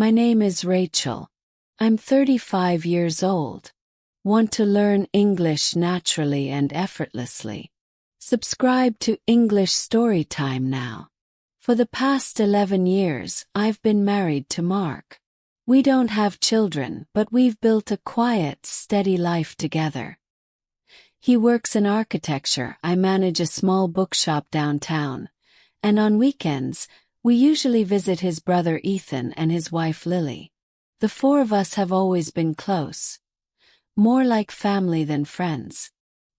My name is Rachel. I'm 35 years old. Want to learn English naturally and effortlessly? Subscribe to English Storytime now. For the past 11 years, I've been married to Mark. We don't have children, but we've built a quiet, steady life together. He works in architecture, I manage a small bookshop downtown, and on weekends, we usually visit his brother Ethan and his wife Lily. The four of us have always been close. More like family than friends.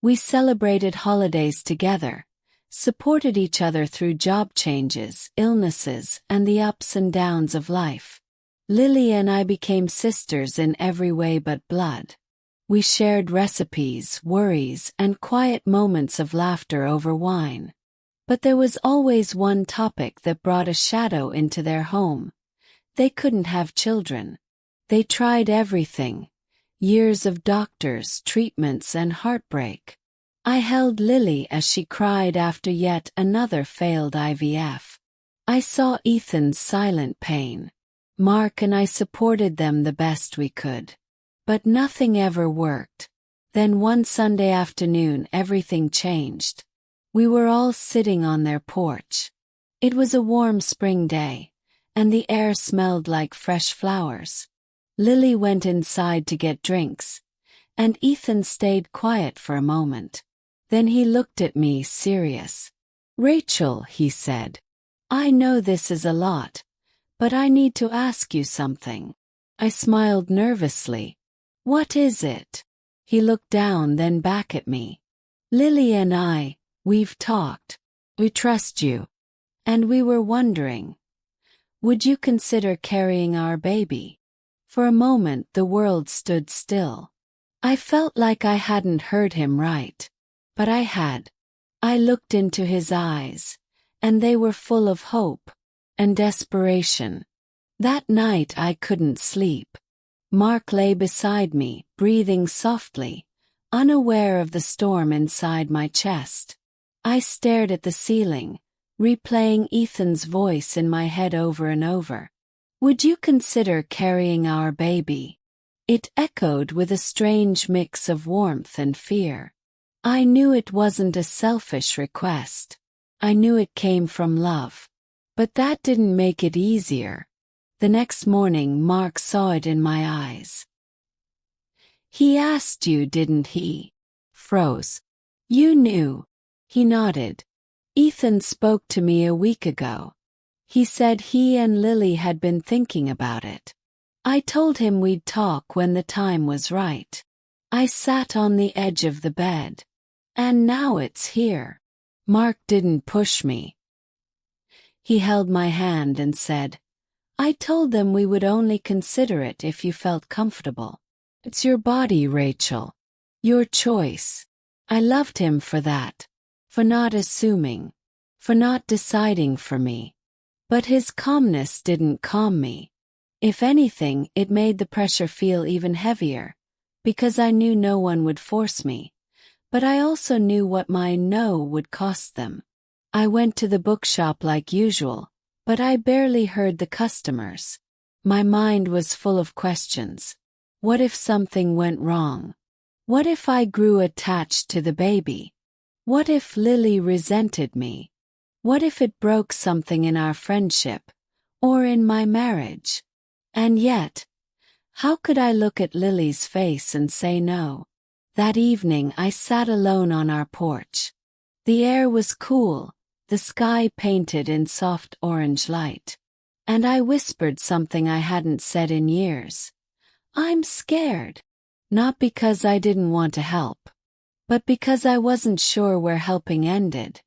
We celebrated holidays together, supported each other through job changes, illnesses, and the ups and downs of life. Lily and I became sisters in every way but blood. We shared recipes, worries, and quiet moments of laughter over wine. But there was always one topic that brought a shadow into their home. They couldn't have children. They tried everything. Years of doctors, treatments, and heartbreak. I held Lily as she cried after yet another failed IVF. I saw Ethan's silent pain. Mark and I supported them the best we could. But nothing ever worked. Then one Sunday afternoon everything changed. We were all sitting on their porch. It was a warm spring day, and the air smelled like fresh flowers. Lily went inside to get drinks, and Ethan stayed quiet for a moment. Then he looked at me, serious. "Rachel," he said, "I know this is a lot, but I need to ask you something." I smiled nervously. "What is it?" He looked down, then back at me. "Lily and we've talked. We trust you. And we were wondering, would you consider carrying our baby?" For a moment the world stood still. I felt like I hadn't heard him right. But I had. I looked into his eyes, and they were full of hope and desperation. That night I couldn't sleep. Mark lay beside me, breathing softly, unaware of the storm inside my chest. I stared at the ceiling, replaying Ethan's voice in my head over and over. "Would you consider carrying our baby?" It echoed with a strange mix of warmth and fear. I knew it wasn't a selfish request. I knew it came from love. But that didn't make it easier. The next morning Mark saw it in my eyes. "He asked you, didn't he?" Froze. "You knew." He nodded. "Ethan spoke to me a week ago. He said he and Lily had been thinking about it. I told him we'd talk when the time was right." I sat on the edge of the bed. And now it's here. Mark didn't push me. He held my hand and said, "I told them we would only consider it if you felt comfortable. It's your body, Rachel. Your choice." I loved him for that. For not assuming. For not deciding for me. But his calmness didn't calm me. If anything, it made the pressure feel even heavier, because I knew no one would force me. But I also knew what my no would cost them. I went to the bookshop like usual, but I barely heard the customers. My mind was full of questions. What if something went wrong? What if I grew attached to the baby? What if Lily resented me? What if it broke something in our friendship, or in my marriage? And yet, how could I look at Lily's face and say no? That evening I sat alone on our porch. The air was cool, the sky painted in soft orange light. And I whispered something I hadn't said in years. "I'm scared." Not because I didn't want to help, but because I wasn't sure where helping ended.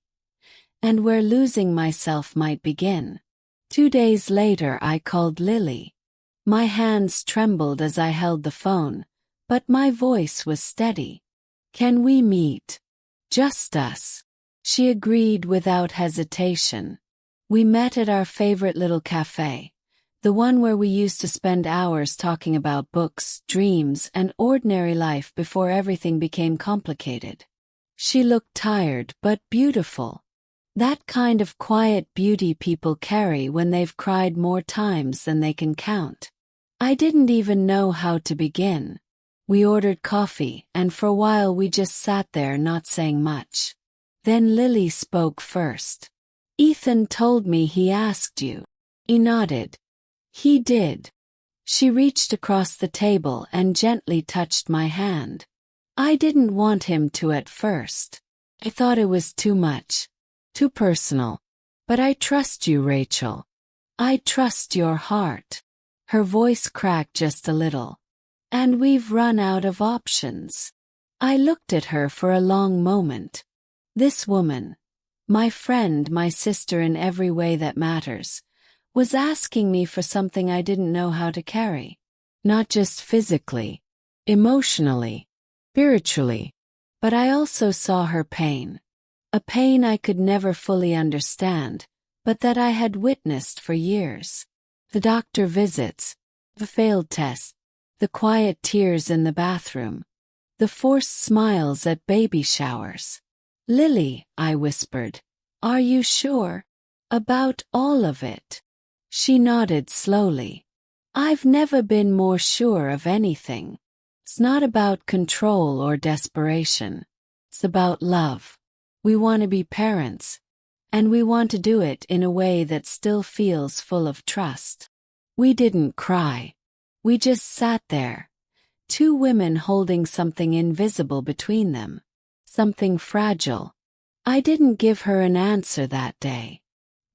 And where losing myself might begin. 2 days later I called Lily. My hands trembled as I held the phone, but my voice was steady. "Can we meet? Just us." She agreed without hesitation. We met at our favorite little cafe, the one where we used to spend hours talking about books, dreams, and ordinary life before everything became complicated. She looked tired but beautiful. That kind of quiet beauty people carry when they've cried more times than they can count. I didn't even know how to begin. We ordered coffee, and for a while we just sat there not saying much. Then Lily spoke first. "Ethan told me he asked you." He nodded. "He did." She reached across the table and gently touched my hand. I didn't want him to at first. I thought it was too much. Too personal. "But I trust you, Rachel. I trust your heart." Her voice cracked just a little. "And we've run out of options." I looked at her for a long moment. This woman, my friend, my sister in every way that matters, was asking me for something I didn't know how to carry. Not just physically, emotionally, spiritually. But I also saw her pain. A pain I could never fully understand, but that I had witnessed for years. The doctor visits, the failed tests, the quiet tears in the bathroom, the forced smiles at baby showers. "Lily," I whispered, "are you sure about all of it?" She nodded slowly. "I've never been more sure of anything. It's not about control or desperation. It's about love. We want to be parents, and we want to do it in a way that still feels full of trust." We didn't cry. We just sat there. Two women holding something invisible between them. Something fragile. I didn't give her an answer that day.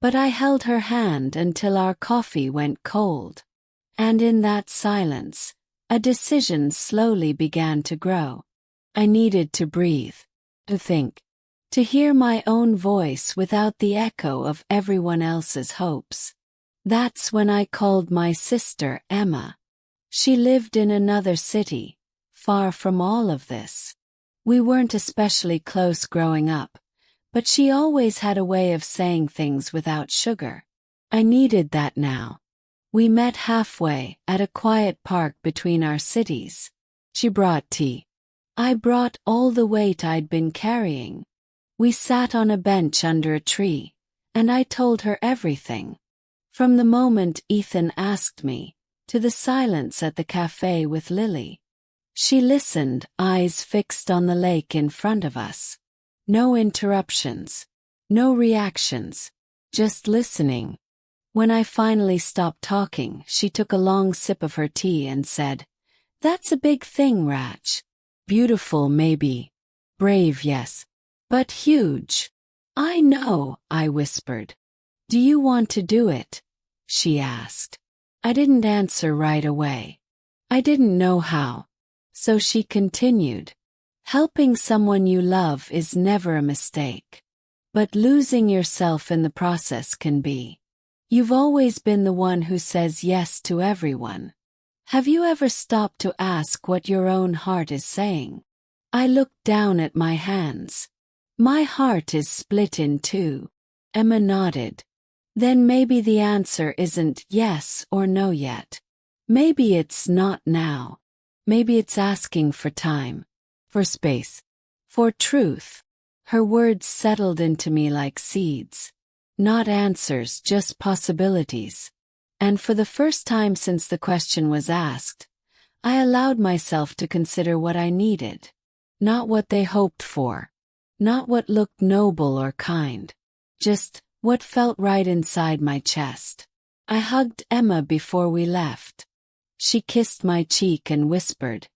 But I held her hand until our coffee went cold. And in that silence, a decision slowly began to grow. I needed to breathe, to think, to hear my own voice without the echo of everyone else's hopes. That's when I called my sister Emma. She lived in another city, far from all of this. We weren't especially close growing up, but she always had a way of saying things without sugar. I needed that now. We met halfway at a quiet park between our cities. She brought tea. I brought all the weight I'd been carrying. We sat on a bench under a tree, and I told her everything. From the moment Ethan asked me, to the silence at the cafe with Lily. She listened, eyes fixed on the lake in front of us. No interruptions. No reactions. Just listening. When I finally stopped talking, she took a long sip of her tea and said, "That's a big thing, Rach. Beautiful, maybe. Brave, yes. But huge." "I know," I whispered. "Do you want to do it?" she asked. I didn't answer right away. I didn't know how. So she continued. "Helping someone you love is never a mistake. But losing yourself in the process can be. You've always been the one who says yes to everyone. Have you ever stopped to ask what your own heart is saying?" I looked down at my hands. "My heart is split in two." Emma nodded. "Then maybe the answer isn't yes or no yet. Maybe it's not now. Maybe it's asking for time, for space, for truth." Her words settled into me like seeds. Not answers, just possibilities. And for the first time since the question was asked, I allowed myself to consider what I needed. Not what they hoped for. Not what looked noble or kind. Just what felt right inside my chest. I hugged Emma before we left. She kissed my cheek and whispered,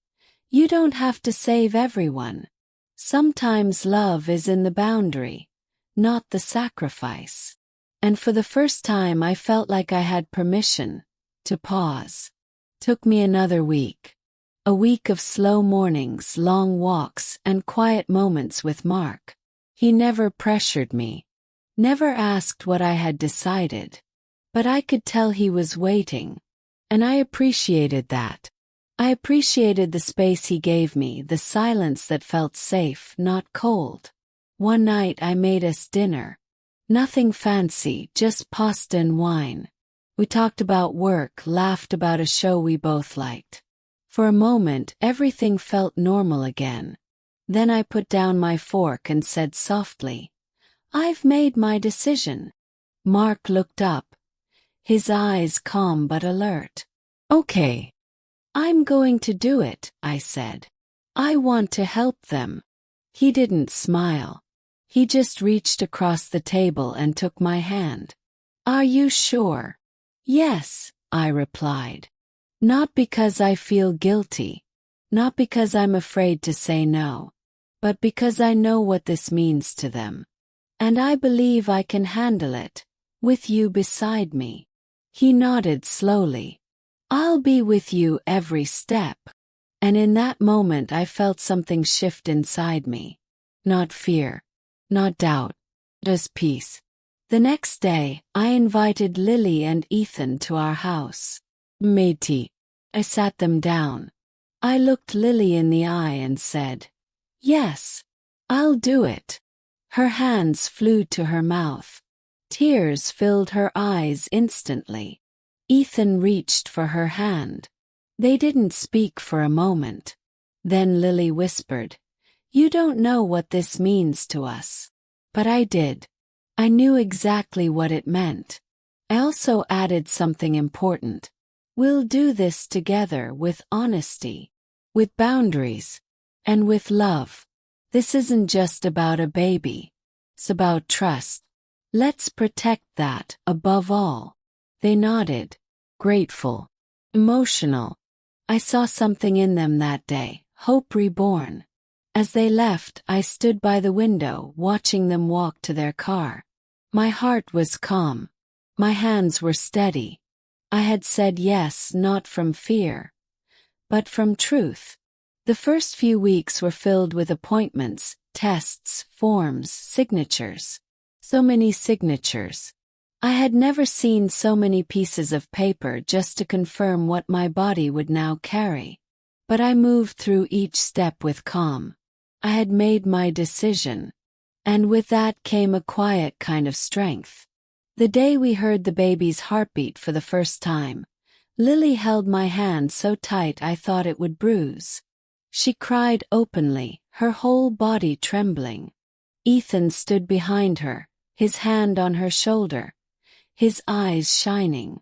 "You don't have to save everyone. Sometimes love is in the boundary, not the sacrifice." And for the first time I felt like I had permission to pause. Took me another week. A week of slow mornings, long walks, and quiet moments with Mark. He never pressured me. Never asked what I had decided. But I could tell he was waiting. And I appreciated that. I appreciated the space he gave me, the silence that felt safe, not cold. One night I made us dinner. Nothing fancy, just pasta and wine. We talked about work, laughed about a show we both liked. For a moment, everything felt normal again. Then I put down my fork and said softly, I've made my decision. Mark looked up, his eyes calm but alert. Okay. I'm going to do it, I said. I want to help them. He didn't smile. He just reached across the table and took my hand. Are you sure? Yes, I replied. Not because I feel guilty. Not because I'm afraid to say no. But because I know what this means to them. And I believe I can handle it, with you beside me. He nodded slowly. I'll be with you every step. And in that moment I felt something shift inside me. Not fear. Not doubt. Just peace. The next day, I invited Lily and Ethan to our house. Made tea. I sat them down. I looked Lily in the eye and said, Yes, I'll do it. Her hands flew to her mouth. Tears filled her eyes instantly. Ethan reached for her hand. They didn't speak for a moment. Then Lily whispered, You don't know what this means to us. But I did. I knew exactly what it meant. I also added something important. We'll do this together with honesty, with boundaries, and with love. This isn't just about a baby. It's about trust. Let's protect that, above all. They nodded. Grateful. Emotional. I saw something in them that day, hope reborn. As they left, I stood by the window, watching them walk to their car. My heart was calm. My hands were steady. I had said yes not from fear, but from truth. The first few weeks were filled with appointments, tests, forms, signatures. So many signatures. I had never seen so many pieces of paper just to confirm what my body would now carry. But I moved through each step with calm. I had made my decision. And with that came a quiet kind of strength. The day we heard the baby's heartbeat for the first time, Lily held my hand so tight I thought it would bruise. She cried openly, her whole body trembling. Ethan stood behind her, his hand on her shoulder, his eyes shining.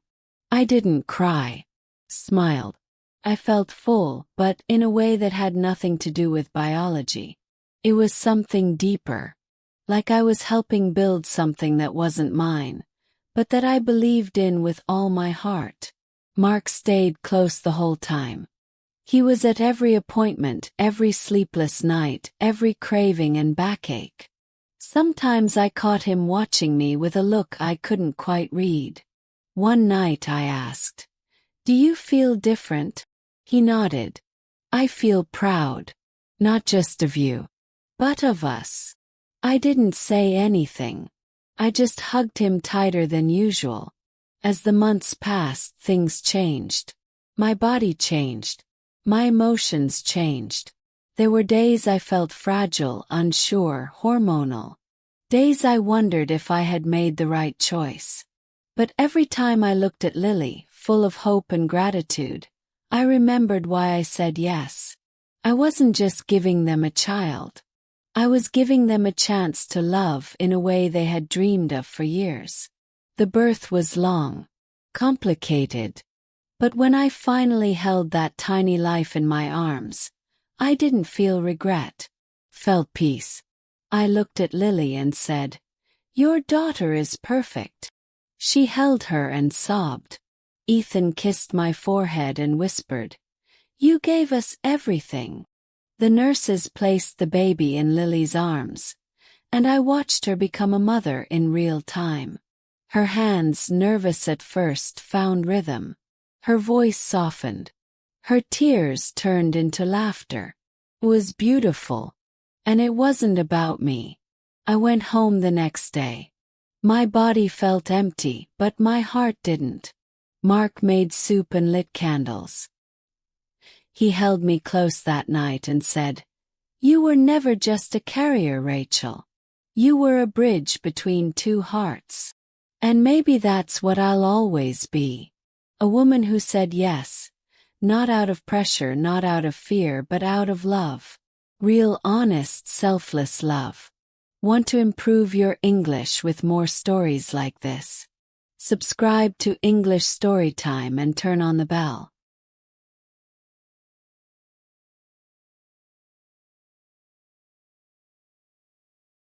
I didn't cry. Smiled. I felt full, but in a way that had nothing to do with biology. It was something deeper. Like I was helping build something that wasn't mine, but that I believed in with all my heart. Mark stayed close the whole time. He was at every appointment, every sleepless night, every craving and backache. Sometimes I caught him watching me with a look I couldn't quite read. One night I asked, Do you feel different? He nodded. I feel proud. Not just of you, but of us. I didn't say anything. I just hugged him tighter than usual. As the months passed, things changed. My body changed. My emotions changed. There were days I felt fragile, unsure, hormonal. Days I wondered if I had made the right choice. But every time I looked at Lily, full of hope and gratitude, I remembered why I said yes. I wasn't just giving them a child. I was giving them a chance to love in a way they had dreamed of for years. The birth was long, complicated. But when I finally held that tiny life in my arms, I didn't feel regret. Felt peace. I looked at Lily and said, Your daughter is perfect. She held her and sobbed. Ethan kissed my forehead and whispered, You gave us everything. The nurses placed the baby in Lily's arms, and I watched her become a mother in real time. Her hands, nervous at first, found rhythm. Her voice softened. Her tears turned into laughter. It was beautiful. And it wasn't about me. I went home the next day. My body felt empty, but my heart didn't. Mark made soup and lit candles. He held me close that night and said, You were never just a carrier, Rachel. You were a bridge between two hearts. And maybe that's what I'll always be. A woman who said yes, not out of pressure, not out of fear, but out of love. Real, honest, selfless love. Want to improve your English with more stories like this? Subscribe to English Storytime and turn on the bell.